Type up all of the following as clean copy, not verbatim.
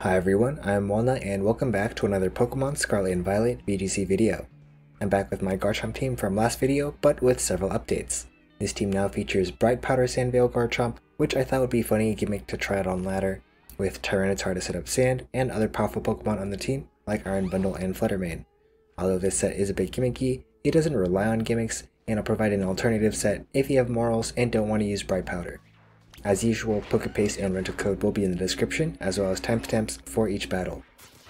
Hi everyone, I'm Walnut and welcome back to another Pokemon Scarlet and Violet VGC video. I'm back with my Garchomp team from last video, but with several updates. This team now features Bright Powder Sandvale Garchomp, which I thought would be a funny gimmick to try out on ladder, with Tyranitar to set up sand, and other powerful Pokemon on the team, like Iron Bundle and Fluttermane. Although this set is a bit gimmicky, it doesn't rely on gimmicks, and I'll provide an alternative set if you have morals and don't want to use Bright Powder. As usual, PokePaste and rental code will be in the description, as well as timestamps for each battle.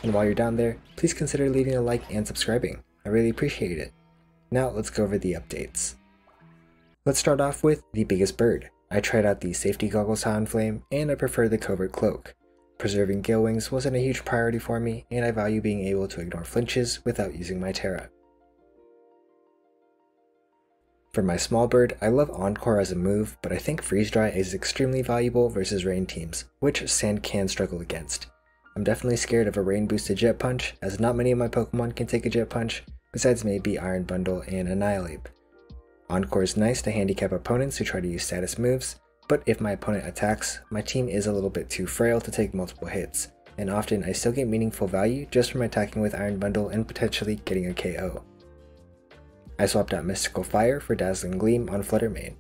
And while you're down there, please consider leaving a like and subscribing. I really appreciate it. Now let's go over the updates. Let's start off with the biggest bird. I tried out the safety goggles Talonflame, and I prefer the covert cloak. Preserving Gale Wings wasn't a huge priority for me, and I value being able to ignore flinches without using my Terra. For my small bird, I love Encore as a move, but I think Freeze Dry is extremely valuable versus rain teams, which Sand can struggle against. I'm definitely scared of a rain boosted Jet Punch, as not many of my Pokemon can take a Jet Punch, besides maybe Iron Bundle and Annihilate. Encore is nice to handicap opponents who try to use status moves, but if my opponent attacks, my team is a little bit too frail to take multiple hits, and often I still get meaningful value just from attacking with Iron Bundle and potentially getting a KO. I swapped out Mystical Fire for Dazzling Gleam on Fluttermane.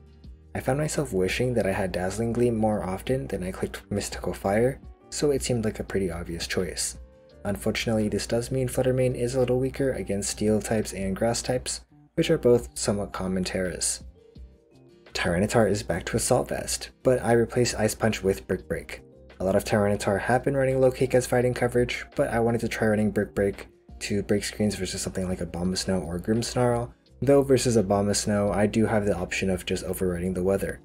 I found myself wishing that I had Dazzling Gleam more often than I clicked Mystical Fire, so it seemed like a pretty obvious choice. Unfortunately, this does mean Fluttermane is a little weaker against Steel types and Grass types, which are both somewhat common Terras. Tyranitar is back to Assault Vest, but I replaced Ice Punch with Brick Break. A lot of Tyranitar have been running Low Kick as fighting coverage, but I wanted to try running Brick Break to break screens versus something like a Abomasnow or Grimmsnarl. Though versus Abomasnow, I do have the option of just overriding the weather.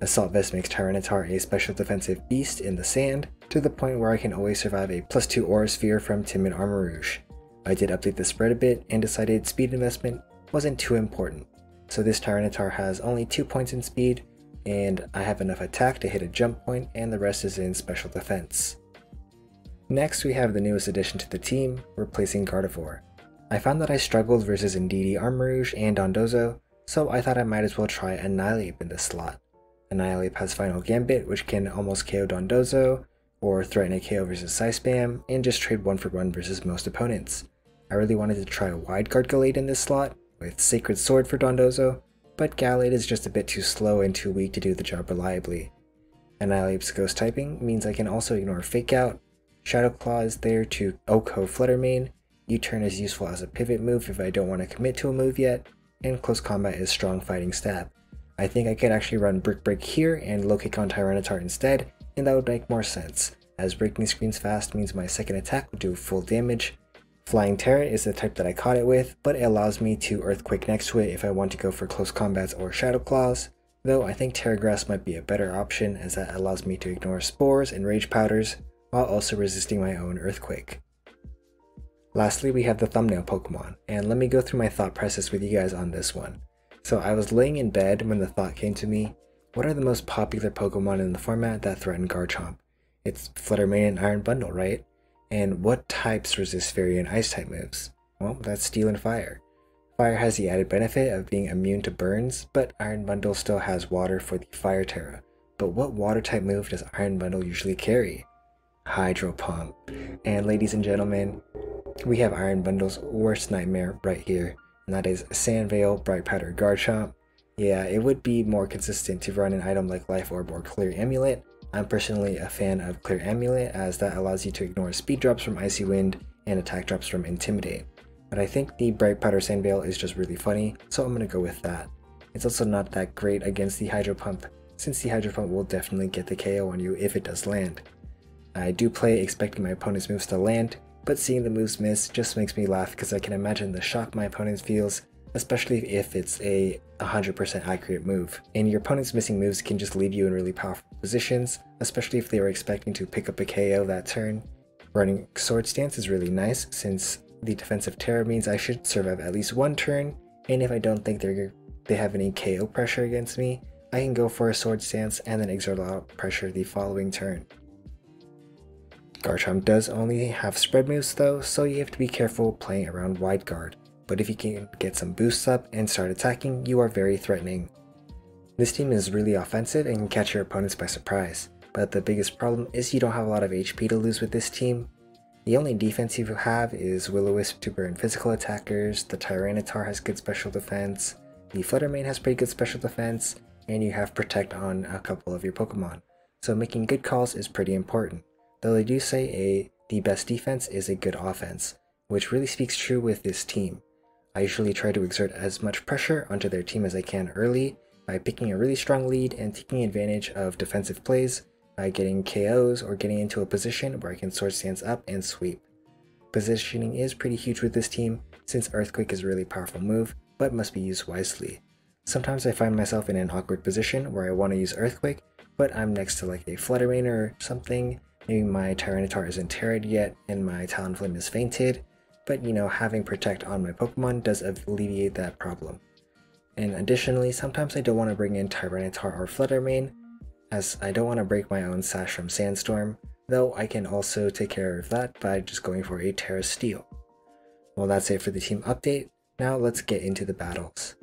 Assault Vest makes Tyranitar a special defensive beast in the sand, to the point where I can always survive a +2 Aura Sphere from Timid Armarouge. I did update the spread a bit and decided speed investment wasn't too important, so this Tyranitar has only 2 points in speed, and I have enough attack to hit a jump point, and the rest is in special defense. Next we have the newest addition to the team, replacing Gardevoir. I found that I struggled versus Indeedee Armarouge and Dondozo, so I thought I might as well try Annihilate in this slot. Annihilate has Final Gambit, which can almost KO Dondozo, or threaten a KO versus Psyspam, and just trade 1-for-1 versus most opponents. I really wanted to try a Wide Guard Gallade in this slot, with Sacred Sword for Dondozo, but Gallade is just a bit too slow and too weak to do the job reliably. Annihilate's Ghost typing means I can also ignore Fake Out. Shadow Claw is there to OHKO Fluttermane. U-turn is useful as a pivot move if I don't want to commit to a move yet, and Close Combat is strong fighting stab. I think I could actually run Brick Break here and Low Kick on Tyranitar instead, and that would make more sense, as breaking screens fast means my second attack will do full damage. Flying Terra is the type that I caught it with, but it allows me to Earthquake next to it if I want to go for Close Combats or Shadow Claws, though I think Terra Grass might be a better option as that allows me to ignore Spores and Rage Powders, while also resisting my own Earthquake. Lastly, we have the thumbnail Pokemon, and let me go through my thought process with you guys on this one. So I was laying in bed when the thought came to me, what are the most popular Pokemon in the format that threaten Garchomp? It's Fluttermane and Iron Bundle, right? And what types resist Fairy and Ice type moves? Well, that's Steel and Fire. Fire has the added benefit of being immune to burns, but Iron Bundle still has Water for the Fire Terra. But what Water type move does Iron Bundle usually carry? Hydro Pump. And ladies and gentlemen, we have Iron Bundle's worst nightmare right here, and that is Sandvale Bright Powder Garchomp. Yeah, it would be more consistent to run an item like Life Orb or Clear Amulet. I'm personally a fan of Clear Amulet, as that allows you to ignore speed drops from Icy Wind and attack drops from Intimidate. But I think the Bright Powder Sandvale is just really funny, so I'm going to go with that. It's also not that great against the Hydro Pump, since the Hydro Pump will definitely get the KO on you if it does land. I do play expecting my opponent's moves to land, but seeing the moves miss just makes me laugh because I can imagine the shock my opponent feels, especially if it's a 100% accurate move. And your opponent's missing moves can just leave you in really powerful positions, especially if they were expecting to pick up a KO that turn. Running Sword Stance is really nice since the defensive Terra means I should survive at least one turn, and if I don't think they have any KO pressure against me, I can go for a Sword Stance and then exert a lot of pressure the following turn. Garchomp does only have spread moves though, so you have to be careful playing around Wide Guard, but if you can get some boosts up and start attacking, you are very threatening. This team is really offensive and can catch your opponents by surprise. but the biggest problem is you don't have a lot of HP to lose with this team. The only defense you have is Will-O-Wisp to burn physical attackers, the Tyranitar has good special defense, the Fluttermane has pretty good special defense, and you have Protect on a couple of your Pokemon. So making good calls is pretty important, though they do say the best defense is a good offense, which really speaks true with this team. I usually try to exert as much pressure onto their team as I can early by picking a really strong lead and taking advantage of defensive plays by getting KOs or getting into a position where I can Sword Stance up and sweep. Positioning is pretty huge with this team since Earthquake is a really powerful move, but must be used wisely. Sometimes I find myself in an awkward position where I want to use Earthquake, but I'm next to like a Fluttermane or something, maybe my Tyranitar isn't Terra'd yet and my Talonflame is fainted, but you know, having Protect on my Pokemon does alleviate that problem. And additionally, sometimes I don't want to bring in Tyranitar or Fluttermane, as I don't want to break my own Sash from Sandstorm, though I can also take care of that by just going for a Terra Steel. Well, that's it for the team update. Now let's get into the battles.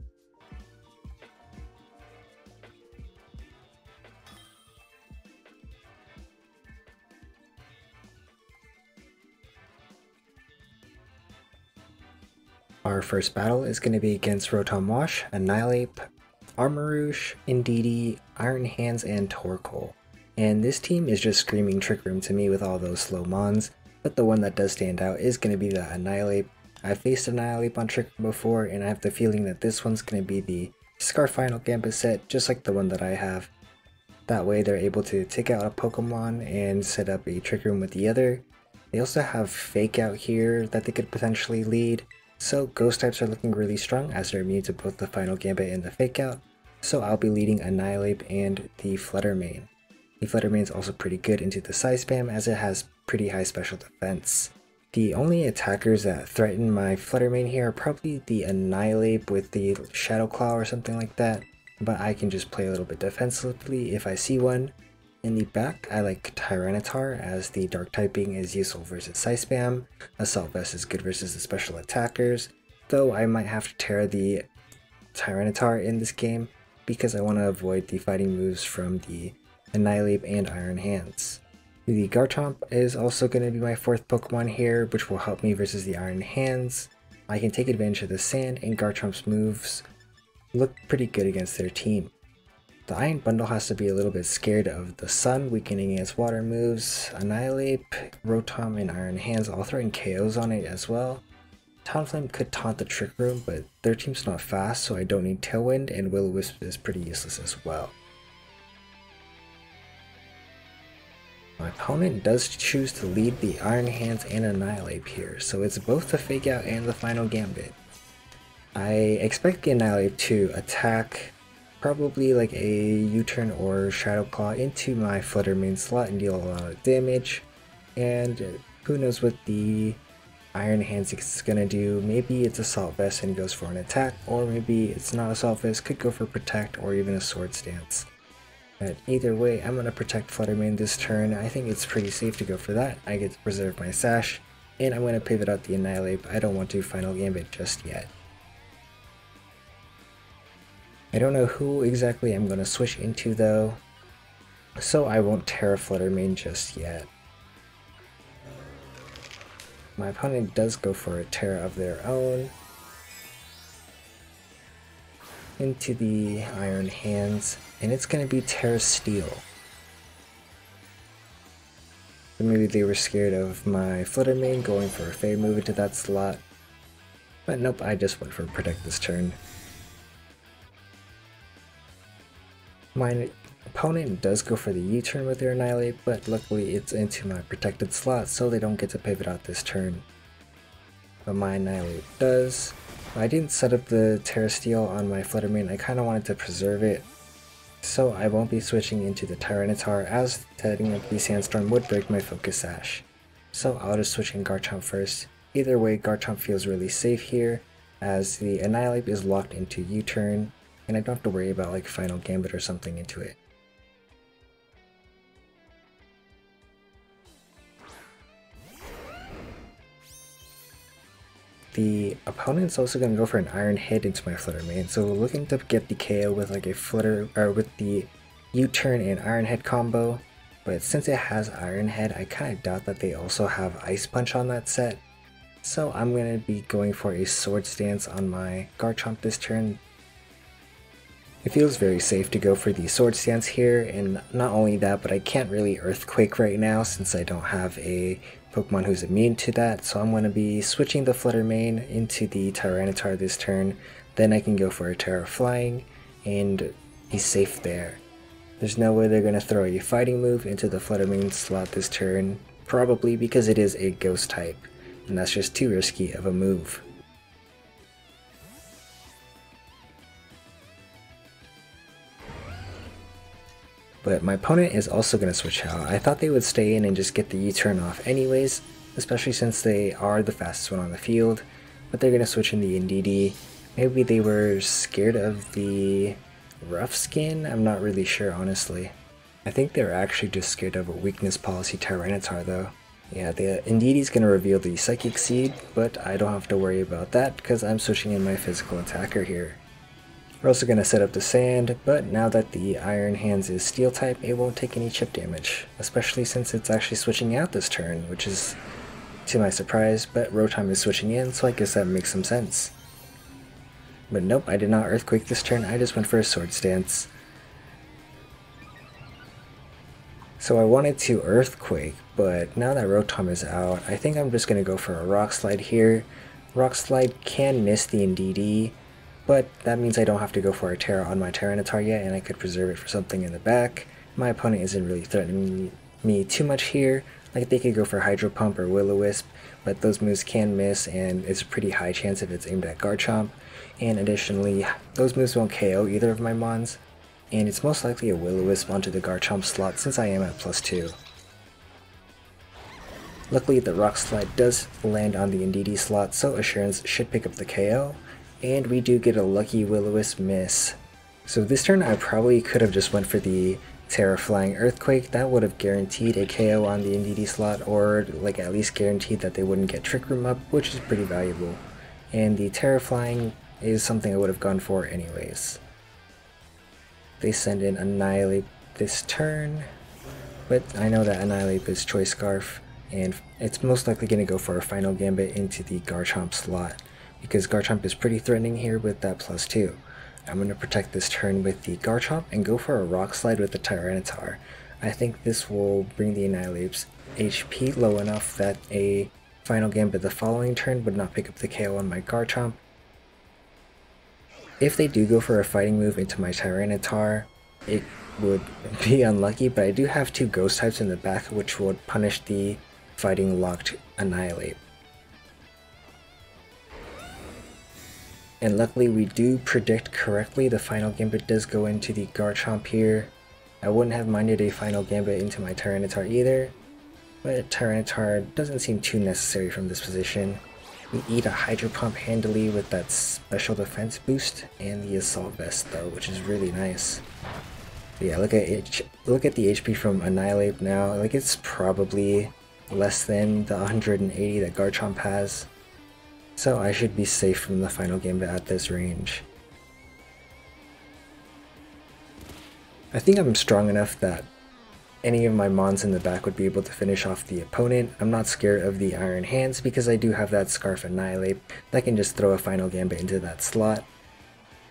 Our first battle is going to be against Rotom Wash, Annihilate, Armarouge, Indeedee, Iron Hands, and Torkoal. And this team is just screaming Trick Room to me with all those slow mons, but the one that does stand out is going to be the Annihilate. I've faced Annihilate on Trick Room before, and I have the feeling that this one's going to be the Scar Final Gambit set, just like the one that I have. That way they're able to take out a Pokemon and set up a Trick Room with the other. They also have Fake Out here that they could potentially lead. So Ghost types are looking really strong as they're immune to both the Final Gambit and the Fake Out, so I'll be leading Annihilate and the Fluttermane. The Fluttermane is also pretty good into the Psy Spam as it has pretty high special defense. The only attackers that threaten my Fluttermane here are probably the Annihilate with the Shadow Claw or something like that, but I can just play a little bit defensively if I see one. In the back, I like Tyranitar as the Dark typing is useful versus Psy Spam, Assault Vest is good versus the special attackers, though I might have to Terra the Tyranitar in this game because I want to avoid the fighting moves from the Annihilate and Iron Hands. The Garchomp is also going to be my fourth Pokemon here, which will help me versus the Iron Hands. I can take advantage of the sand, and Garchomp's moves look pretty good against their team. The Iron Bundle has to be a little bit scared of the Sun, weakening its water moves. Annihilate, Rotom, and Iron Hands all throwing KOs on it as well. Talonflame could taunt the Trick Room, but their team's not fast, so I don't need Tailwind, and Will-O-Wisp is pretty useless as well. My opponent does choose to lead the Iron Hands and Annihilate here, so it's both the Fake Out and the Final Gambit. I expect the Annihilate to attack probably like a U-turn or Shadow Claw into my Fluttermane slot and deal a lot of damage, and who knows what the Iron Hands is gonna do. Maybe it's Assault Vest and goes for an attack, or maybe it's not Assault Vest, could go for Protect or even a Sword Stance. But either way, I'm gonna protect Fluttermane this turn. I think it's pretty safe to go for that. I get to preserve my Sash, and I'm gonna pivot out the Annihilate, but I don't want to Final Gambit just yet. I don't know who exactly I'm going to switch into though, so I won't Terra Fluttermane just yet. My opponent does go for a Terra of their own into the Iron Hands, and it's going to be Terra Steel. So maybe they were scared of my Fluttermane going for a Fairy move into that slot, but nope, I just went for Protect this turn. My opponent does go for the U-turn with their Annihilate, but luckily it's into my protected slot, so they don't get to pivot out this turn. But my Annihilate does. I didn't set up the Terra Steel on my Fluttermane, I kind of wanted to preserve it, so I won't be switching into the Tyranitar, as setting up the Sandstorm would break my Focus Sash. So I'll just switch in Garchomp first. Either way, Garchomp feels really safe here, as the Annihilate is locked into U-turn, and I don't have to worry about like Final Gambit or something into it. The opponent's also going to go for an Iron Head into my Fluttermane, so looking to get the KO with like a with the U-turn and Iron Head combo, but since it has Iron Head, I kind of doubt that they also have Ice Punch on that set. So I'm going to be going for a Sword Stance on my Garchomp this turn. It feels very safe to go for the Sword Stance here, and not only that, but I can't really Earthquake right now since I don't have a Pokemon who's immune to that, so I'm going to be switching the Flutter Mane into the Tyranitar this turn. Then I can go for a Terra Flying and be safe there. There's no way they're going to throw a Fighting move into the Flutter Mane slot this turn, probably because it is a Ghost type, and that's just too risky of a move. But my opponent is also going to switch out. I thought they would stay in and just get the U-turn off anyways, especially since they are the fastest one on the field, but they're going to switch in the Indeedee. Maybe they were scared of the Rough Skin? I'm not really sure, honestly. I think they're actually just scared of a Weakness Policy Tyranitar though. Yeah, the Indeedee's going to reveal the Psychic Seed, but I don't have to worry about that because I'm switching in my physical attacker here. We're also going to set up the Sand, but now that the Iron Hands is Steel type, it won't take any chip damage, especially since it's actually switching out this turn, which is to my surprise, but Rotom is switching in, so I guess that makes some sense. But nope, I did not Earthquake this turn, I just went for a Sword Stance. So I wanted to Earthquake, but now that Rotom is out, I think I'm just going to go for a Rock Slide here. Rock Slide can miss the Indeedee, but that means I don't have to go for a Terra on my Tyranitar yet, and I could preserve it for something in the back. My opponent isn't really threatening me too much here. Like, they could go for Hydro Pump or Will-O-Wisp, but those moves can miss, and it's a pretty high chance if it's aimed at Garchomp. And additionally, those moves won't KO either of my Mons, and it's most likely a Will-O-Wisp onto the Garchomp slot since I am at +2. Luckily, the Rock Slide does land on the Indeedee slot, so Assurance should pick up the KO. And we do get a lucky Will-O-Wisp miss. So this turn I probably could have just went for the Terra Flying Earthquake. That would have guaranteed a KO on the Indeedee slot, or like at least guaranteed that they wouldn't get Trick Room up, which is pretty valuable. And the Terra Flying is something I would have gone for anyways. They send in Annihilate this turn, but I know that Annihilate is Choice Scarf, and it's most likely going to go for a Final Gambit into the Garchomp slot, because Garchomp is pretty threatening here with that +2. I'm going to protect this turn with the Garchomp and go for a Rock Slide with the Tyranitar. I think this will bring the Annihilate's HP low enough that a Final Gambit the following turn would not pick up the KO on my Garchomp. If they do go for a fighting move into my Tyranitar, it would be unlucky, but I do have two Ghost types in the back which would punish the fighting locked Annihilate. And luckily we do predict correctly. The Final Gambit does go into the Garchomp here. I wouldn't have minded a Final Gambit into my Tyranitar either, but Tyranitar doesn't seem too necessary from this position. We eat a Hydro Pump handily with that special defense boost and the Assault Vest though, which is really nice. But yeah, look at the HP from Annihilate now. Like, it's probably less than the 180 that Garchomp has. So I should be safe from the Final Gambit at this range. I think I'm strong enough that any of my Mons in the back would be able to finish off the opponent. I'm not scared of the Iron Hands because I do have that Scarf Annihilate that can just throw a Final Gambit into that slot.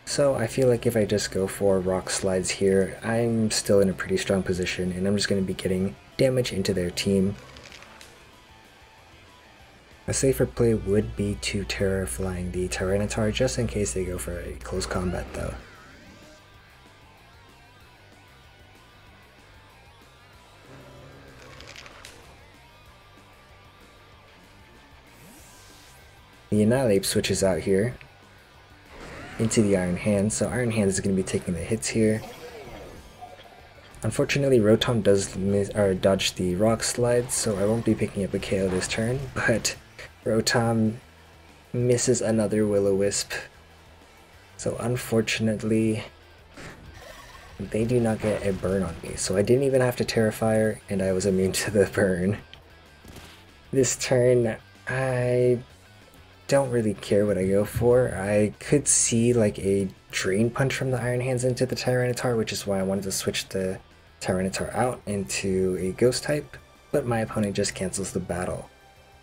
So I feel like if I just go for Rock Slides here, I'm still in a pretty strong position and I'm just going to be getting damage into their team. A safer play would be to Terra Flying the Tyranitar just in case they go for a close combat though. The Annihilate switches out here into the Iron Hands, so Iron Hands is going to be taking the hits here. Unfortunately, Rotom does dodge the Rock Slide, so I won't be picking up a KO this turn, but Rotom misses another Will-O-Wisp. So unfortunately, they do not get a burn on me, so I didn't even have to Terra Fire, and I was immune to the burn. This turn, I don't really care what I go for. I could see like a Drain Punch from the Iron Hands into the Tyranitar, which is why I wanted to switch the Tyranitar out into a Ghost type, but my opponent just cancels the battle.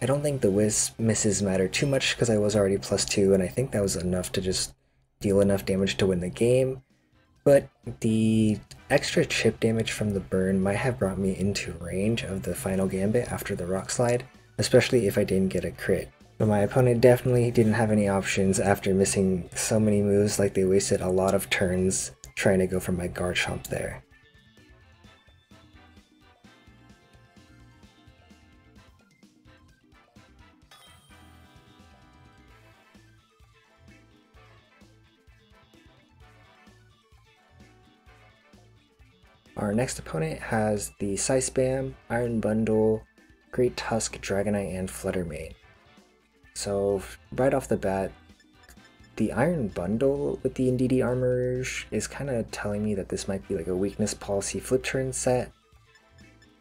I don't think the misses matter too much because I was already +2 and I think that was enough to just deal enough damage to win the game, but the extra chip damage from the burn might have brought me into range of the final gambit after the rock slide, especially if I didn't get a crit. But my opponent definitely didn't have any options after missing so many moves, like they wasted a lot of turns trying to go for my Garchomp there. Our next opponent has the Psy Spam, Iron Bundle, Great Tusk, Dragonite, and Flutter Mane. So right off the bat, the Iron Bundle with the Indeedee Armorage is kind of telling me that this might be like a weakness policy flip turn set.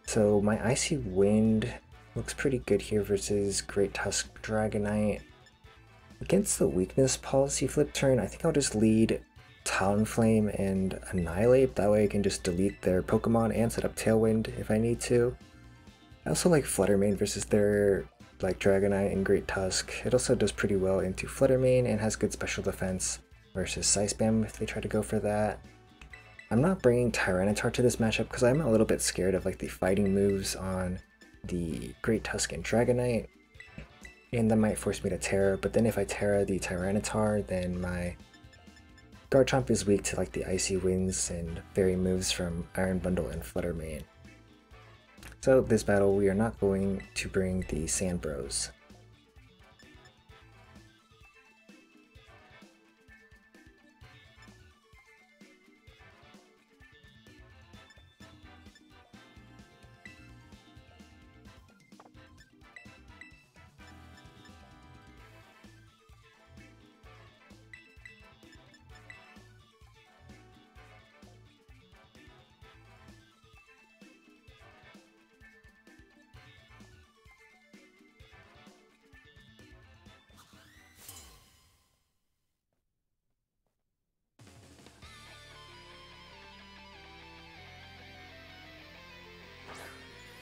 So my Icy Wind looks pretty good here versus Great Tusk, Dragonite. Against the weakness policy flip turn, I think I'll just lead Talonflame and Annihilate, that way I can just delete their Pokemon and set up Tailwind if I need to. I also like Flutter Mane versus their like Dragonite and Great Tusk. It also does pretty well into Flutter Mane and has good special defense versus Psy Spam if they try to go for that. I'm not bringing Tyranitar to this matchup because I'm a little bit scared of like the fighting moves on the Great Tusk and Dragonite, and that might force me to Terra, but then if I Terra the Tyranitar, then my Garchomp is weak to like the Icy Winds and Fairy moves from Iron Bundle and Flutter Mane. So this battle we are not going to bring the Sand Bros.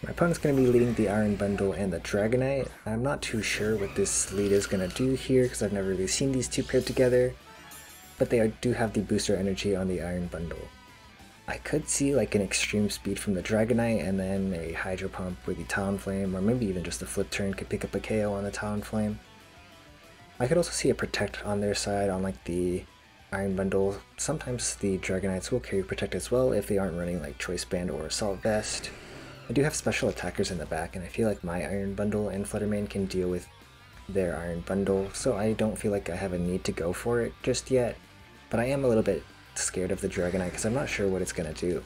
My opponent's going to be leading the Iron Bundle and the Dragonite. I'm not too sure what this lead is going to do here because I've never really seen these two paired together, but they do have the booster energy on the Iron Bundle. I could see like an extreme speed from the Dragonite and then a Hydro Pump with the Talonflame, or maybe even just a flip turn could pick up a KO on the Talonflame. I could also see a Protect on their side on like the Iron Bundle. Sometimes the Dragonites will carry Protect as well if they aren't running like Choice Band or Assault Vest. I do have special attackers in the back, and I feel like my Iron Bundle and Flutter Mane can deal with their Iron Bundle, so I don't feel like I have a need to go for it just yet. But I am a little bit scared of the Dragonite because I'm not sure what it's going to do.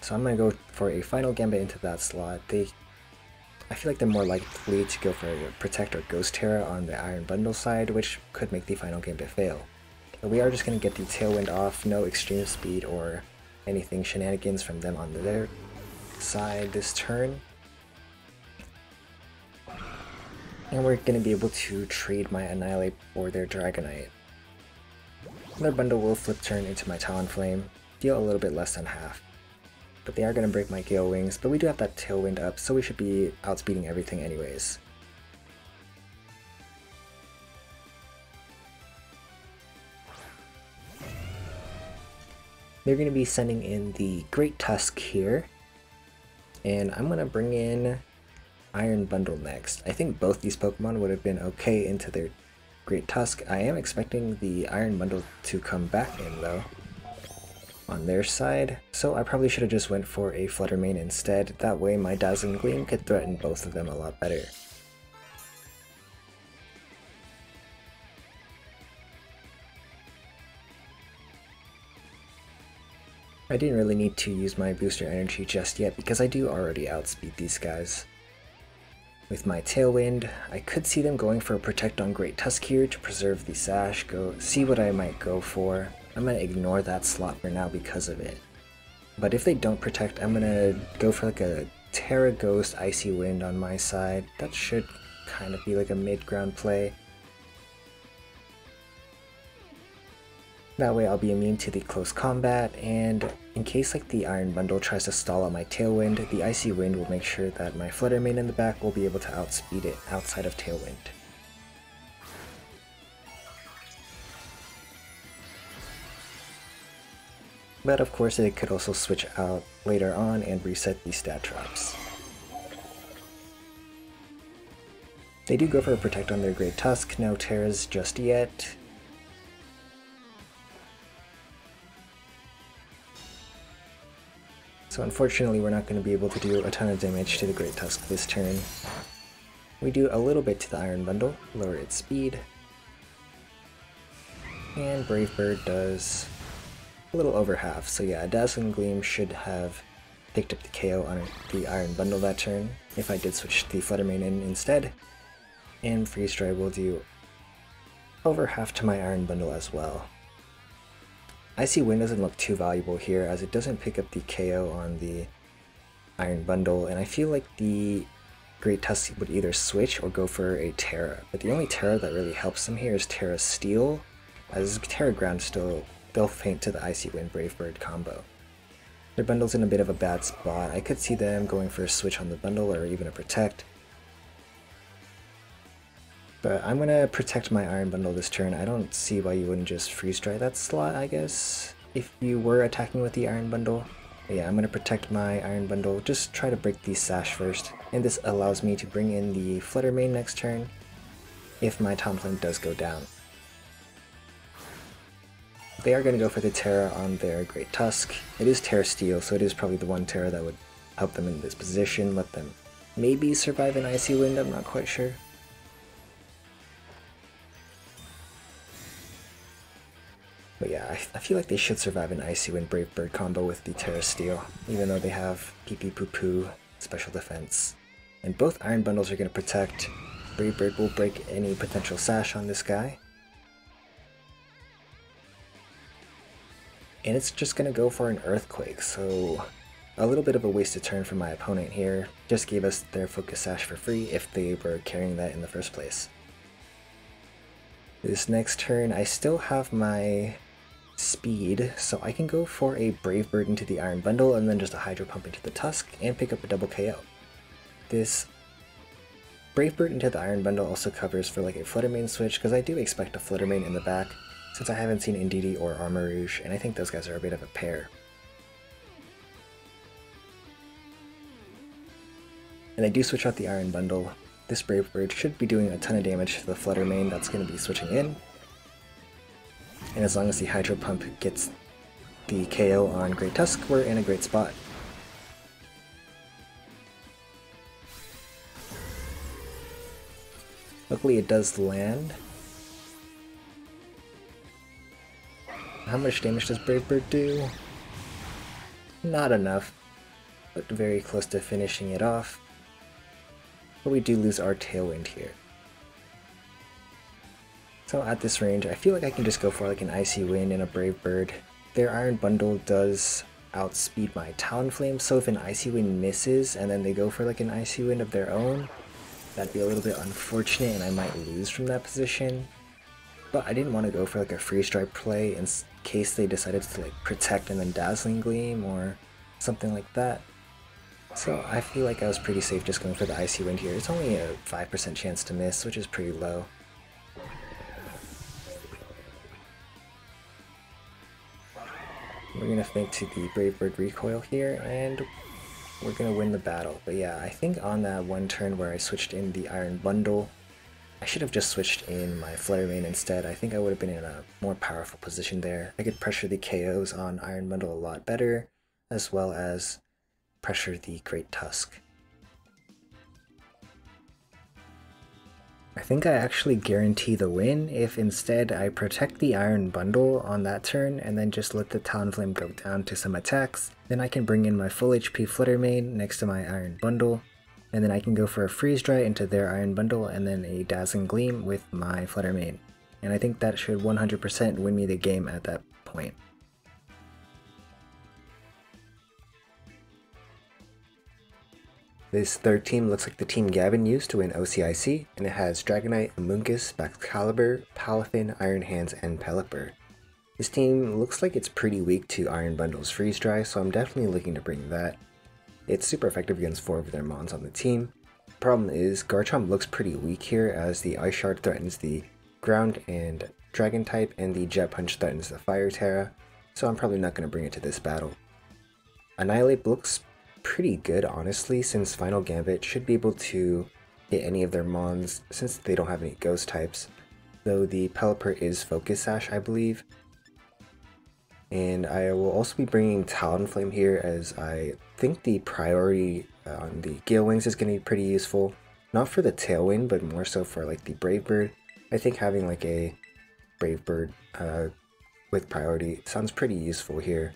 So I'm going to go for a final Gambit into that slot. I feel like they're more likely to go for a Protect or Ghost Terra on the Iron Bundle side, which could make the final Gambit fail. But we are just going to get the Tailwind off, no extreme speed or anything shenanigans from them on their side this turn, and we're going to be able to trade my Annihilate for their Dragonite. Their bundle will flip turn into my Talonflame, deal a little bit less than half, but they are going to break my Gale Wings, but we do have that Tailwind up, so we should be outspeeding everything anyways. They're going to be sending in the Great Tusk here, and I'm going to bring in Iron Bundle next. I think both these Pokemon would have been okay into their Great Tusk. I am expecting the Iron Bundle to come back in though on their side, so I probably should have just went for a Flutter Mane instead. That way my Dazzling Gleam could threaten both of them a lot better. I didn't really need to use my booster energy just yet because I do already outspeed these guys. With my Tailwind, I could see them going for a Protect on Great Tusk here to preserve the Sash, see what I might go for. I'm going to ignore that slot for now because of it. But if they don't Protect, I'm going to go for like a Terra Ghost Icy Wind on my side. That should kind of be like a mid-ground play. That way I'll be immune to the close combat, and in case like the Iron Bundle tries to stall out my Tailwind, the Icy Wind will make sure that my Flutter Mane in the back will be able to outspeed it outside of Tailwind. But of course it could also switch out later on and reset the stat drops. They do go for a Protect on their Great Tusk, no Terras just yet. So unfortunately we're not going to be able to do a ton of damage to the Great Tusk this turn. We do a little bit to the Iron Bundle, lower its speed. And Brave Bird does a little over half, so yeah, Dazzling Gleam should have picked up the KO on the Iron Bundle that turn, if I did switch the Flutter Mane in instead. And Freeze Dry will do over half to my Iron Bundle as well. Icy Wind doesn't look too valuable here, as it doesn't pick up the KO on the Iron Bundle, and I feel like the Great Tusk would either switch or go for a Terra, but the only Terra that really helps them here is Terra Steel, as Terra Ground still, they'll faint to the Icy Wind Brave Bird combo. Their bundle's in a bit of a bad spot. I could see them going for a switch on the bundle or even a Protect. But I'm gonna protect my Iron Bundle this turn. I don't see why you wouldn't just Freeze Dry that slot, I guess, if you were attacking with the Iron Bundle. But yeah, I'm gonna protect my Iron Bundle, just try to break the Sash first, and this allows me to bring in the Flutter Mane next turn, if my Talonflame does go down. They are gonna go for the Terra on their Great Tusk. It is Terra Steel, so it is probably the one Terra that would help them in this position, let them maybe survive an Icy Wind, I'm not quite sure. But yeah, I feel like they should survive an Icy Wind Brave Bird combo with the Terra Steel, even though they have Pee Pee Poo Poo special defense. And both Iron Bundles are going to protect. Brave Bird will break any potential Sash on this guy. And it's just going to go for an Earthquake, so a little bit of a wasted turn for my opponent here. Just gave us their Focus Sash for free if they were carrying that in the first place. This next turn, I still have my speed, so I can go for a Brave Bird into the Iron Bundle and then just a Hydro Pump into the Tusk and pick up a double KO. This Brave Bird into the Iron Bundle also covers for like a Flutter Mane switch, because I do expect a Flutter Mane in the back, since I haven't seen Indeedee or Armarouge, and I think those guys are a bit of a pair. And I do switch out the Iron Bundle. This Brave Bird should be doing a ton of damage to the Flutter Mane that's going to be switching in. And as long as the Hydro Pump gets the KO on Great Tusk, we're in a great spot. Luckily it does land. How much damage does Brave Bird do? Not enough, but very close to finishing it off. But we do lose our Tailwind here. So at this range, I feel like I can just go for like an Icy Wind and a Brave Bird. Their Iron Bundle does outspeed my Talonflame, so if an Icy Wind misses and then they go for like an Icy Wind of their own, that'd be a little bit unfortunate and I might lose from that position. But I didn't want to go for like a Freeze Dry play in case they decided to like Protect and then Dazzling Gleam or something like that. So I feel like I was pretty safe just going for the Icy Wind here. It's only a 5% chance to miss, which is pretty low. We're going to think to the Brave Bird recoil here, and we're going to win the battle. But yeah, I think on that one turn where I switched in the Iron Bundle, I should have just switched in my Flutter Mane instead. I think I would have been in a more powerful position there. I could pressure the KOs on Iron Bundle a lot better, as well as pressure the Great Tusk. I think I actually guarantee the win if instead I protect the Iron Bundle on that turn and then just let the Talonflame go down to some attacks. Then I can bring in my full HP Flutter Mane next to my Iron Bundle, and then I can go for a Freeze Dry into their Iron Bundle and then a Dazzling Gleam with my Flutter Mane. And I think that should 100% win me the game at that point. This third team looks like the team Gavin used to win OCIC, and it has Dragonite, Amoonguss, Baxcalibur, Palafin, Iron Hands, and Pelipper. This team looks like it's pretty weak to Iron Bundle's Freeze Dry, so I'm definitely looking to bring that. It's super effective against 4 of their mons on the team. Problem is, Garchomp looks pretty weak here as the Ice Shard threatens the Ground and Dragon type, and the Jet Punch threatens the Fire Terra, so I'm probably not going to bring it to this battle. Annihilate looks pretty good honestly, since Final Gambit should be able to hit any of their mons since they don't have any ghost types, though the Pelipper is Focus Sash I believe. And I will also be bringing Talonflame here, as I think the priority on the Gale Wings is going to be pretty useful. Not for the Tailwind, but more so for like the Brave Bird. I think having like a Brave Bird with priority sounds pretty useful here.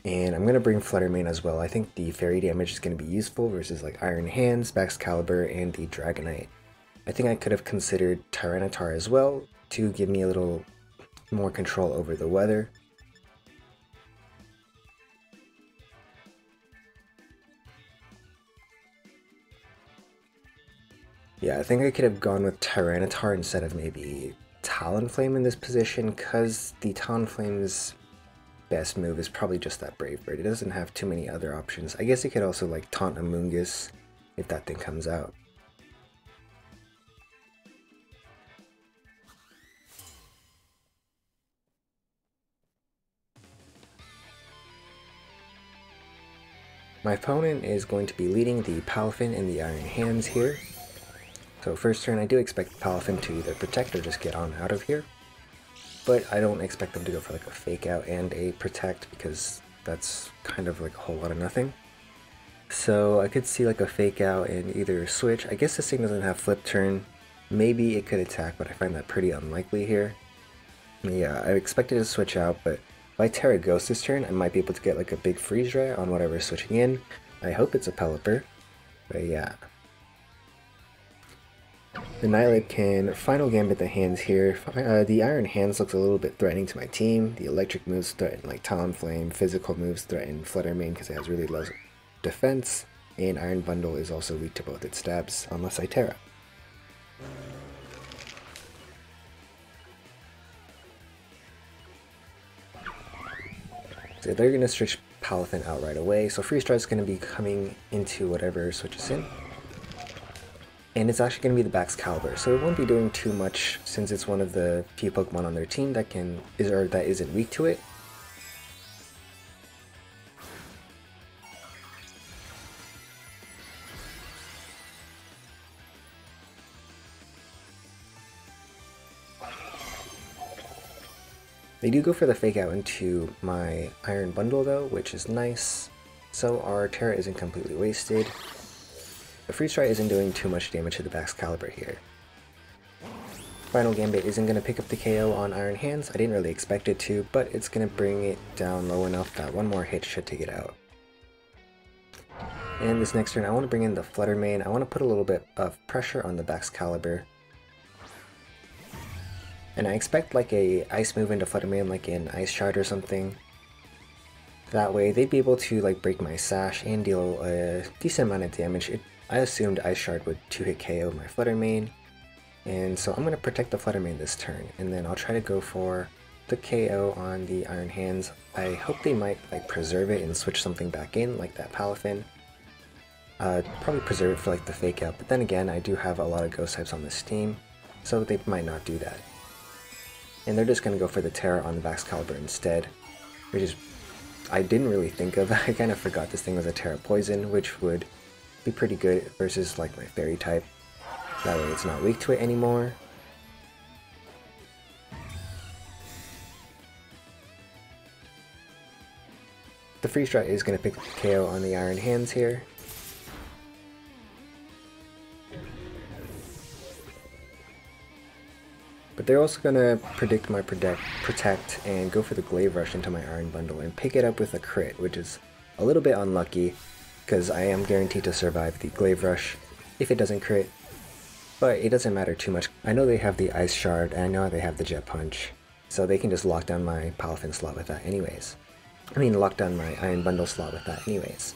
And I'm going to bring Fluttermane as well. I think the Fairy damage is going to be useful versus like Iron Hands, Baxcalibur, and the Dragonite. I think I could have considered Tyranitar as well to give me a little more control over the weather. Yeah, I think I could have gone with Tyranitar instead of maybe Talonflame in this position, because the Talonflame's best move is probably just that Brave Bird. It doesn't have too many other options. I guess it could also like taunt Amoonguss if that thing comes out. My opponent is going to be leading the Palafin and the Iron Hands here. So first turn I do expect Palafin to either protect or just get on out of here. But I don't expect them to go for like a fake out and a protect, because that's kind of like a whole lot of nothing. So I could see like a fake out and either switch. I guess this thing doesn't have flip turn. Maybe it could attack, but I find that pretty unlikely here. Yeah, I expected to switch out, but if I Terra Ghost this turn, I might be able to get like a big freeze dry on whatever's switching in. I hope it's a Pelipper, but yeah. The Annihilate can Final Gambit the hands here. The Iron Hands looks a little bit threatening to my team. The electric moves threaten like Talonflame, physical moves threaten Fluttermane because it has really low defense, and Iron Bundle is also weak to both its stabs unless I Terra. So they're going to switch Palafin out right away, so Freeze Dry is going to be coming into whatever switches in. And it's actually going to be the Baxcalibur, so it won't be doing too much since it's one of the few Pokemon on their team that that isn't weak to it. They do go for the fake out into my Iron Bundle though, which is nice. So our Terra isn't completely wasted. The Freeze Dry isn't doing too much damage to the Baxcalibur here. Final Gambit isn't going to pick up the KO on Iron Hands. I didn't really expect it to, but it's going to bring it down low enough that one more hit should take it out. And this next turn I want to bring in the Fluttermane. I want to put a little bit of pressure on the Baxcalibur. And I expect like a ice move into Fluttermane, like an Ice Shard or something. That way they'd be able to like break my sash and deal a decent amount of damage. I assumed Ice Shard would 2-hit KO my Fluttermane, and so I'm going to protect the Fluttermane this turn, and then I'll try to go for the KO on the Iron Hands. I hope they might like preserve it and switch something back in, like that Palafin. Probably preserve it for like the fake out, but then again I do have a lot of ghost types on this team, so they might not do that. And they're just going to go for the Terra on the Baxcalibur instead, which is, I didn't really think of. I kind of forgot this thing was a Terra Poison, which would be pretty good versus like my Fairy type. That way it's not weak to it anymore. The Freeze Dry is going to pick the KO on the Iron Hands here. But they're also going to predict my protect and go for the Glaive Rush into my Iron Bundle and pick it up with a crit, which is a little bit unlucky because I am guaranteed to survive the Glaive Rush if it doesn't crit. But it doesn't matter too much. I know they have the Ice Shard and I know they have the Jet Punch, so they can just lock down my Palafin slot with that anyways. I mean lock down my Iron Bundle slot with that anyways.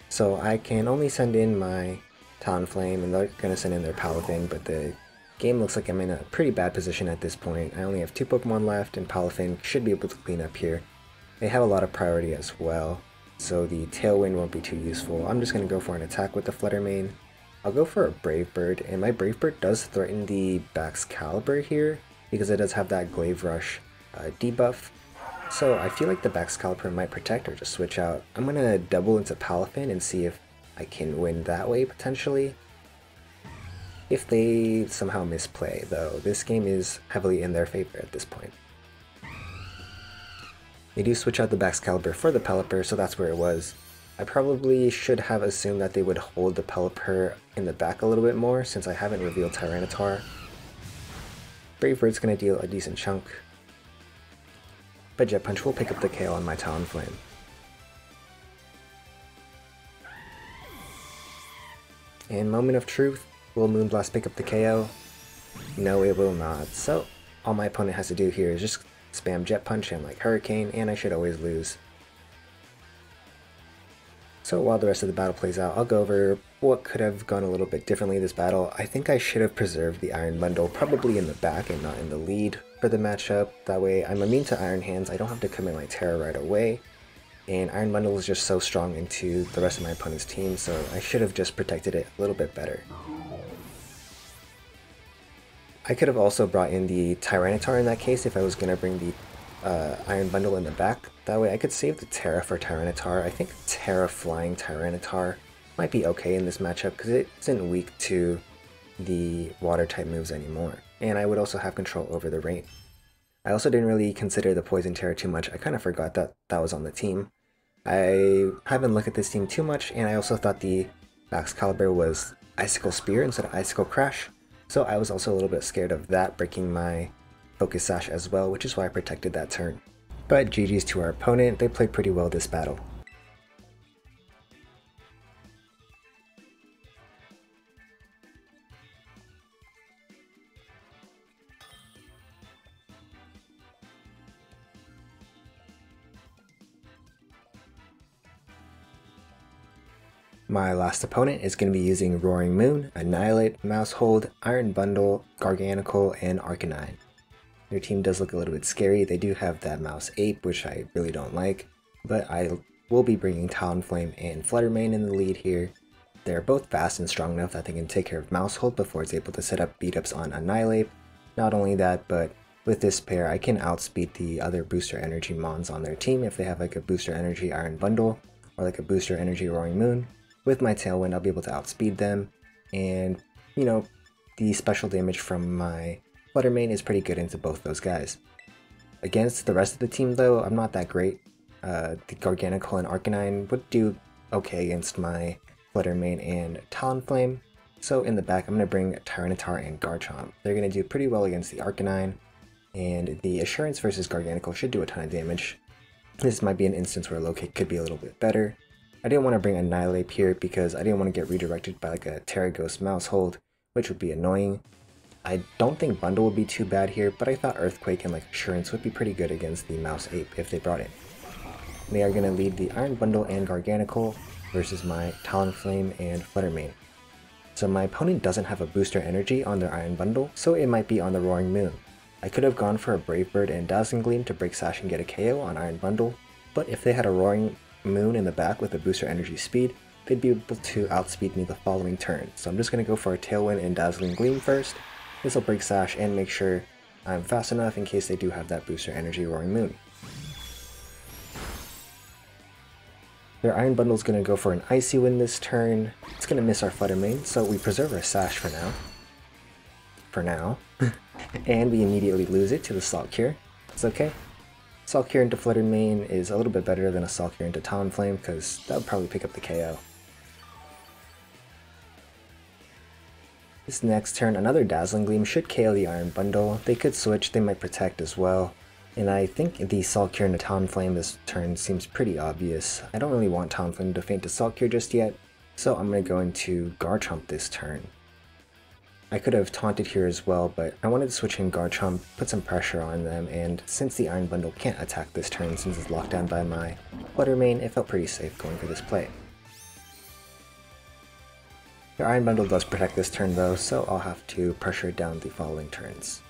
So I can only send in my Talonflame and they're going to send in their Palafin, but the Game looks like I'm in a pretty bad position at this point. I only have 2 Pokemon left, and Palafin should be able to clean up here. They have a lot of priority as well, so the Tailwind won't be too useful. I'm just going to go for an attack with the Flutter Mane. I'll go for a Brave Bird, and my Brave Bird does threaten the Baxcalibur here, because it does have that Glaive Rush debuff. So I feel like the Baxcalibur might protect or just switch out. I'm going to double into Palafin and see if I can win that way, potentially. If they somehow misplay, though, this game is heavily in their favor at this point. They do switch out the Baxcalibur for the Pelipper, so that's where it was. I probably should have assumed that they would hold the Pelipper in the back a little bit more, since I haven't revealed Tyranitar. Brave Bird's going to deal a decent chunk, but Jet Punch will pick up the KO on my Talonflame. And Moment of Truth. Will Moonblast pick up the KO? No, it will not. So all my opponent has to do here is just spam Jet Punch and like Hurricane, and I should always lose. So while the rest of the battle plays out, I'll go over what could have gone a little bit differently this battle. I think I should have preserved the Iron Bundle, probably in the back and not in the lead for the matchup. That way I'm immune to Iron Hands, I don't have to commit my Terra right away. And Iron Bundle is just so strong into the rest of my opponent's team, so I should have just protected it a little bit better. I could have also brought in the Tyranitar in that case if I was going to bring the Iron Bundle in the back. That way I could save the Terra for Tyranitar. I think Terra Flying Tyranitar might be okay in this matchup because it isn't weak to the water type moves anymore. And I would also have control over the rain. I also didn't really consider the Poison Terra too much. I kind of forgot that that was on the team. I haven't looked at this team too much, and I also thought the Baxcalibur was Icicle Spear instead of Icicle Crash. So I was also a little bit scared of that breaking my Focus Sash as well, which is why I protected that turn. But GG's to our opponent, they played pretty well this battle. My last opponent is going to be using Roaring Moon, Annihilate, Mousehold, Iron Bundle, Garganical, and Arcanine. Their team does look a little bit scary. They do have that Mouse Ape, which I really don't like, but I will be bringing Talonflame and Flutter Mane in the lead here. They're both fast and strong enough that they can take care of Mousehold before it's able to set up beat-ups on Annihilate. Not only that, but with this pair, I can outspeed the other Booster Energy Mons on their team if they have like a Booster Energy Iron Bundle or like a Booster Energy Roaring Moon. With my Tailwind, I'll be able to outspeed them, and, you know, the special damage from my Flutter Mane is pretty good into both those guys. Against the rest of the team, though, I'm not that great. The Garganical and Arcanine would do okay against my Flutter Mane and Talonflame, so in the back, I'm going to bring Tyranitar and Garchomp. They're going to do pretty well against the Arcanine, and the Assurance versus Garganical should do a ton of damage. This might be an instance where Loki could be a little bit better. I didn't want to bring Annihilate here because I didn't want to get redirected by like a Terra Ghost Mousehold, which would be annoying. I don't think Bundle would be too bad here, but I thought Earthquake and like Assurance would be pretty good against the Mouse Ape if they brought it. They are going to lead the Iron Bundle and Garganical versus my Talonflame and Flutter Mane. So my opponent doesn't have a Booster Energy on their Iron Bundle, so it might be on the Roaring Moon. I could have gone for a Brave Bird and Dazzling Gleam to break Sash and get a KO on Iron Bundle, but if they had a Roaring Moon in the back with a Booster Energy Speed, they'd be able to outspeed me the following turn. So I'm just going to go for a Tailwind and Dazzling Gleam first. This will break Sash and make sure I'm fast enough in case they do have that Booster Energy Roaring Moon. Their Iron Bundle is going to go for an Icy Wind this turn. It's going to miss our Flutter Mane, so we preserve our Sash for now. And we immediately lose it to the Salt Cure. It's okay. Salt Cure into Flutter Mane is a little bit better than a Salt Cure into Talonflame because that would probably pick up the KO. This next turn, another Dazzling Gleam should KO the Iron Bundle. They could switch, they might protect as well. And I think the Salt Cure into Talonflame this turn seems pretty obvious. I don't really want Talonflame to feint a Salt Cure just yet, so I'm going to go into Garchomp this turn. I could have taunted here as well, but I wanted to switch in Garchomp, put some pressure on them, and since the Iron Bundle can't attack this turn since it's locked down by my Flutter Mane, it felt pretty safe going for this play. The Iron Bundle does protect this turn though, so I'll have to pressure it down the following turns.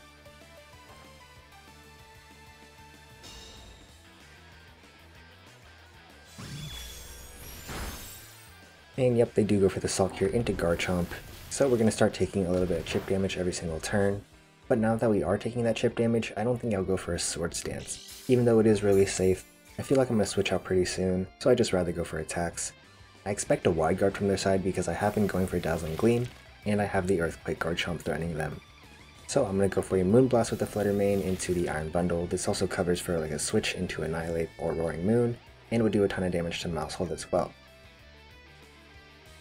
And yep, they do go for the Salt Cure into Garchomp, so we're going to start taking a little bit of chip damage every single turn. But now that we are taking that chip damage, I don't think I'll go for a Sword Stance. Even though it is really safe, I feel like I'm going to switch out pretty soon, so I'd just rather go for attacks. I expect a Wide Guard from their side because I have been going for Dazzling Gleam, and I have the Earthquake Garchomp threatening them. So I'm going to go for a Moonblast with the Flutter Mane into the Iron Bundle. This also covers for like a switch into Annihilate or Roaring Moon, and would do a ton of damage to Maushold as well.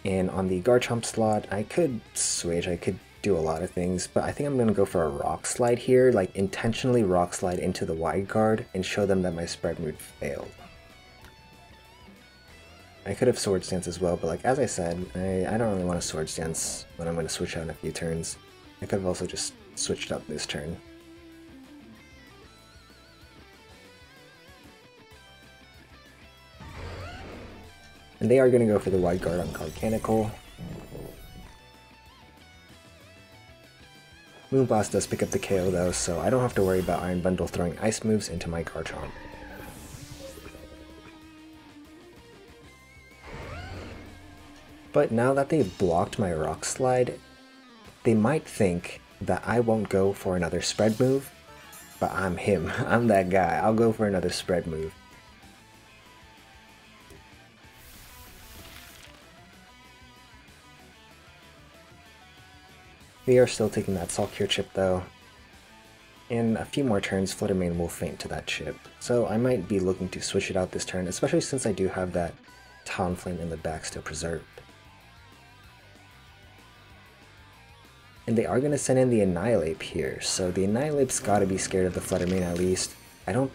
And on the Garchomp slot, I could switch, I could do a lot of things, but I think I'm going to go for a Rock Slide here, like intentionally Rock Slide into the Wide Guard and show them that my spread move failed. I could have Sword Stance as well, but like as I said, I don't really want to Sword Stance when I'm going to switch out in a few turns. I could have also just switched up this turn. And they are going to go for the Wide Guard on Garchomp. Moonblast does pick up the KO though, so I don't have to worry about Iron Bundle throwing ice moves into my Garchomp. But now that they've blocked my Rock Slide, they might think that I won't go for another spread move, but I'm him. I'm that guy. I'll go for another spread move. We are still taking that Salt Cure chip though. In a few more turns, Flutter Mane will faint to that chip, so I might be looking to switch it out this turn, especially since I do have that Talonflame in the back still preserved. And they are going to send in the Annihilate here, so the Annihilate's got to be scared of the Flutter Mane at least. I don't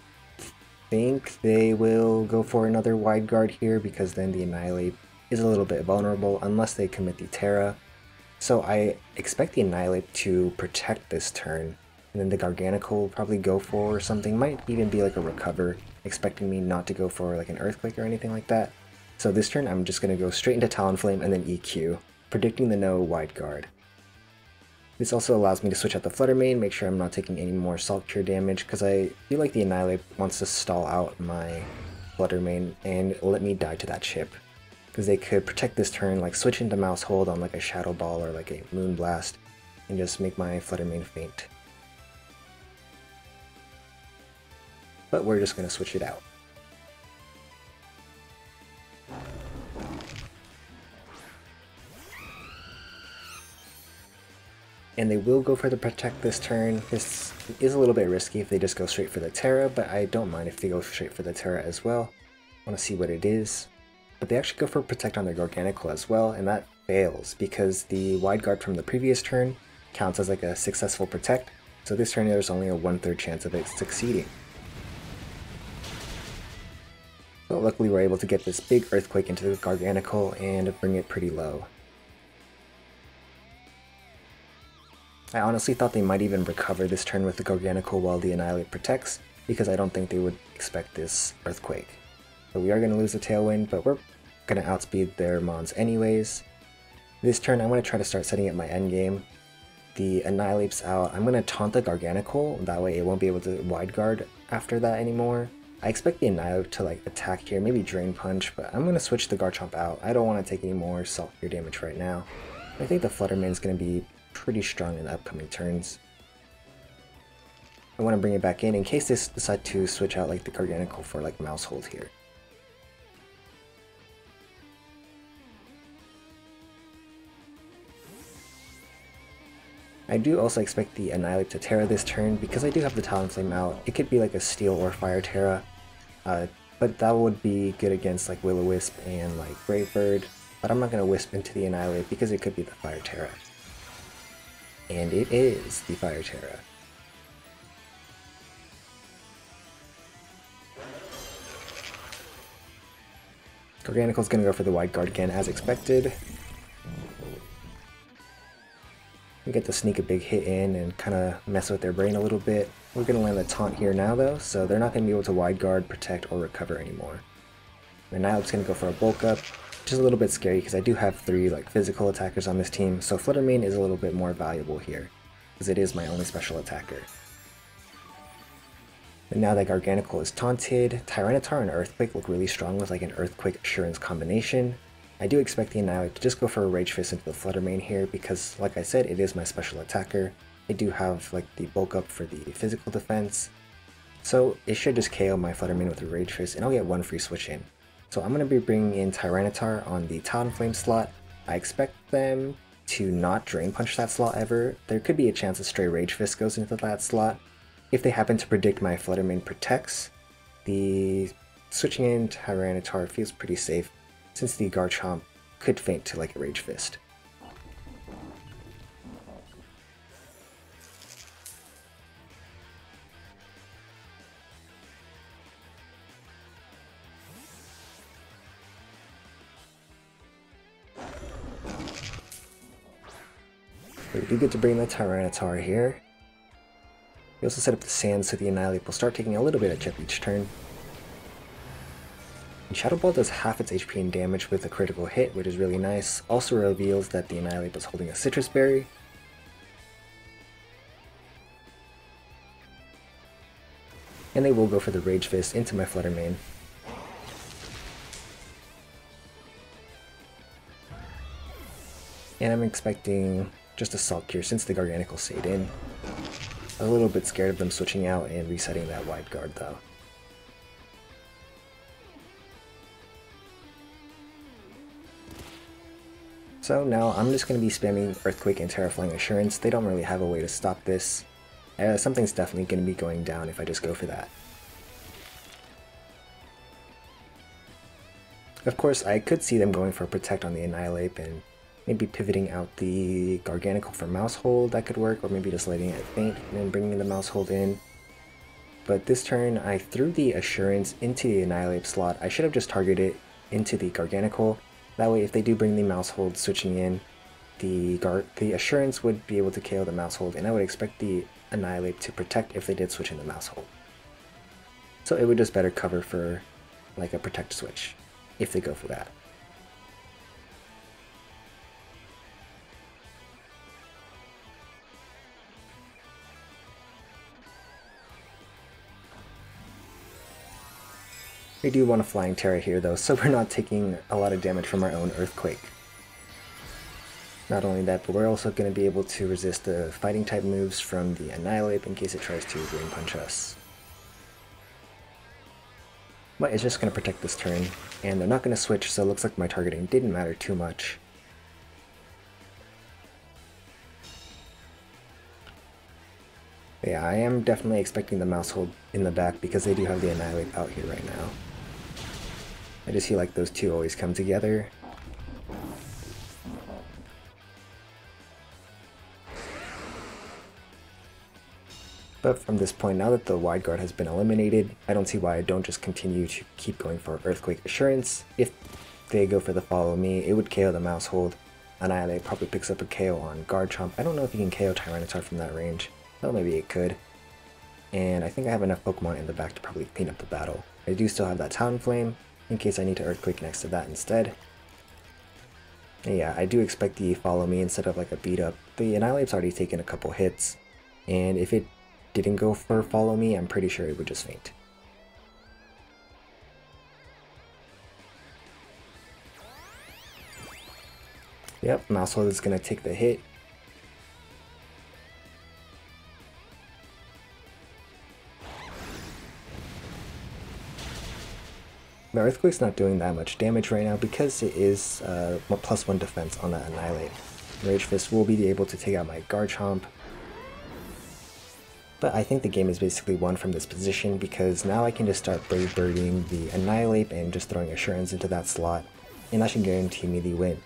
think they will go for another Wide Guard here, because then the Annihilate is a little bit vulnerable unless they commit the Terra. So I expect the Annihilate to protect this turn, and then the Garganical will probably go for something, might even be like a Recover, expecting me not to go for like an Earthquake or anything like that. So this turn I'm just going to go straight into Talonflame and then EQ, predicting the no Wide Guard. This also allows me to switch out the Flutter Mane, make sure I'm not taking any more Salt Cure damage, because I feel like the Annihilate wants to stall out my Flutter Mane and let me die to that chip. Because they could protect this turn, like switch into Maushold on like a Shadow Ball or like a Moonblast, and just make my Flutter Mane faint. But we're just going to switch it out. And they will go for the Protect this turn. This is a little bit risky if they just go straight for the Terra, but I don't mind if they go straight for the Terra as well. I want to see what it is. But they actually go for Protect on their Garganical as well, and that fails because the Wide Guard from the previous turn counts as like a successful Protect, so this turn there's only a 1/3 chance of it succeeding. But luckily we're able to get this big Earthquake into the Garganical and bring it pretty low. I honestly thought they might even recover this turn with the Garganical while the Annihilate protects, because I don't think they would expect this Earthquake. So we are going to lose the Tailwind, but we're going to outspeed their Mons anyways. This turn I'm going to try to start setting up my endgame. The Annihilate's out. I'm going to taunt the Garganical, that way it won't be able to Wide Guard after that anymore. I expect the Annihilate to like attack here, maybe Drain Punch, but I'm going to switch the Garchomp out. I don't want to take any more Salt Cure damage right now. I think the Flutter Mane's going to be pretty strong in the upcoming turns. I want to bring it back in case they decide to switch out like the Garganical for like Maushold here. I do also expect the Annihilate to Terra this turn because I do have the Talonflame out. It could be like a Steel or Fire Terra, but that would be good against like Will-O-Wisp and like Brave Bird, but I'm not going to Wisp into the Annihilate because it could be the Fire Terra. And it is the Fire Terra. Garganical's going to go for the Wide Guard again as expected. We get to sneak a big hit in and kind of mess with their brain a little bit. We're going to land the Taunt here now though, so they're not going to be able to Wide Guard, Protect, or Recover anymore. And now it's going to go for a Bulk Up. which is a little bit scary because I do have 3 like physical attackers on this team, so Flutter Mane is a little bit more valuable here, because it is my only special attacker. And now that Garganical is taunted, Tyranitar and Earthquake look really strong with like an Earthquake Assurance combination. I do expect the Annihilate to just go for a Rage Fist into the Flutter Mane here because, like I said, it is my special attacker. I do have like the bulk up for the physical defense, so it should just KO my Flutter Mane with a Rage Fist and I'll get 1 free switch in. So I'm going to be bringing in Tyranitar on the Talonflame slot. I expect them to not Drain Punch that slot ever. There could be a chance a stray Rage Fist goes into that slot. If they happen to predict my Flutter Mane protects, the switching in Tyranitar feels pretty safe since the Garchomp could feint to like a Rage Fist. We do get to bring the Tyranitar here. We also set up the sand so the Annihilate will start taking a little bit of chip each turn. And Shadow Ball does half its HP and damage with a critical hit, which is really nice. Also reveals that the Annihilate was holding a Citrus Berry. And they will go for the Rage Fist into my Flutter Mane. And I'm expecting just a Salt Cure since the Garganical stayed in. A little bit scared of them switching out and resetting that wide guard though. So now I'm just going to be spamming Earthquake and Terraflying Assurance. They don't really have a way to stop this. Something's definitely going to be going down if I just go for that. Of course, I could see them going for Protect on the Annihilate and maybe pivoting out the Garganical for Mouse Hold, that could work, or maybe just letting it feint and then bringing the Mouse Hold in. But this turn, I threw the Assurance into the Annihilate slot. I should have just targeted it into the Garganical. That way, if they do bring the Mouse Hold switching in, the Assurance would be able to KO the Mouse Hold, and I would expect the Annihilate to Protect if they did switch in the Mouse Hold. So it would just better cover for like a Protect switch, if they go for that. We do want a Flying Terra here though, so we're not taking a lot of damage from our own Earthquake. Not only that, but we're also going to be able to resist the Fighting type moves from the Annihilate in case it tries to Drain Punch us. But it's just going to protect this turn, and they're not going to switch, so it looks like my targeting didn't matter too much. But yeah, I am definitely expecting the Mouse Hold in the back because they do have the Annihilate out here right now. I just feel like those two always come together. But from this point, now that the wide guard has been eliminated, I don't see why I don't just continue to keep going for Earthquake Assurance. If they go for the Follow Me, it would KO the Mouse Hold. Annihilate probably picks up a KO on Garchomp. I don't know if you can KO Tyranitar from that range. Well, maybe it could. And I think I have enough Pokemon in the back to probably clean up the battle. I do still have that Talonflame, in case I need to Earthquake next to that instead. And yeah, I do expect the Follow Me instead of like a beat up. The Annihilate's already taken a couple hits, and if it didn't go for Follow Me, I'm pretty sure it would just faint. Yep, Mouse Hold is going to take the hit. The Earthquake's not doing that much damage right now because it is +1 defense on that Annihilate. Rage Fist will be able to take out my Garchomp. But I think the game is basically won from this position because now I can just start Brave Birding the Annihilate and just throwing Assurance into that slot, and that should guarantee me the win.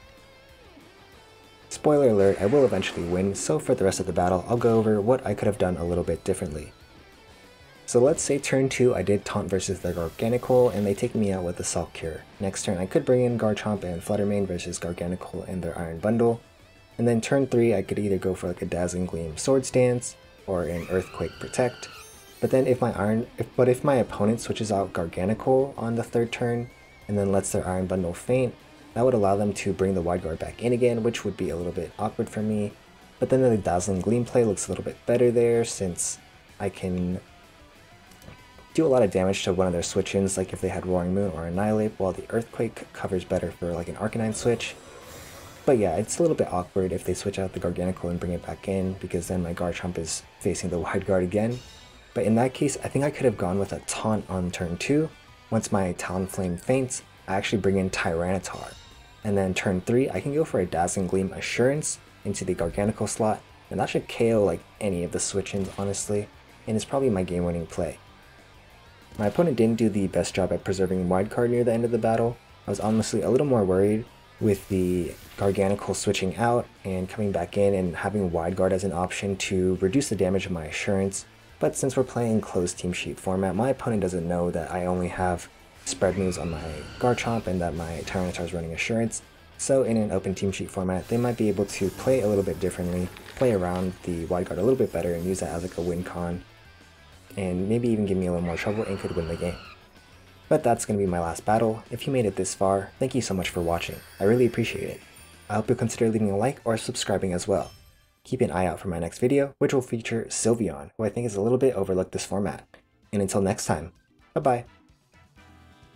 Spoiler alert, I will eventually win, so for the rest of the battle, I'll go over what I could have done a little bit differently. So let's say turn 2 I did taunt versus their Garganical and they take me out with a Salt Cure. Next turn I could bring in Garchomp and Flutter Mane versus Garganical and their Iron Bundle. And then turn 3 I could either go for like a Dazzling Gleam Swords Dance or an Earthquake Protect. But then if my opponent switches out Garganical on the 3rd turn and then lets their Iron Bundle faint, That would allow them to bring the wide guard back in again, which would be a little bit awkward for me. But then the Dazzling Gleam play looks a little bit better there, since I can do a lot of damage to one of their switch-ins, like if they had Roaring Moon or Annihilate, while the Earthquake covers better for like an Arcanine switch. But yeah, it's a little bit awkward if they switch out the Garganical and bring it back in, because then my Garchomp is facing the wide guard again. But in that case, I think I could have gone with a Taunt on turn 2. Once my Talonflame faints, I actually bring in Tyranitar. And then turn 3, I can go for a Dazzling Gleam Assurance into the Garganical slot, and that should KO like any of the switch-ins, honestly, and it's probably my game-winning play. My opponent didn't do the best job at preserving wide card near the end of the battle. I was honestly a little more worried with the Garganical switching out and coming back in and having wide guard as an option to reduce the damage of my Assurance, but since we're playing closed team sheet format, my opponent doesn't know that I only have spread moves on my Garchomp and that my Tyranitar is running Assurance. So in an open team sheet format, they might be able to play a little bit differently, play around the wide guard a little bit better and use that as like a win con, and maybe even give me a little more trouble and could win the game. But that's going to be my last battle. If you made it this far, thank you so much for watching. I really appreciate it. I hope you'll consider leaving a like or subscribing as well. Keep an eye out for my next video, which will feature Sylveon, who I think is a little bit overlooked this format. And until next time, bye bye.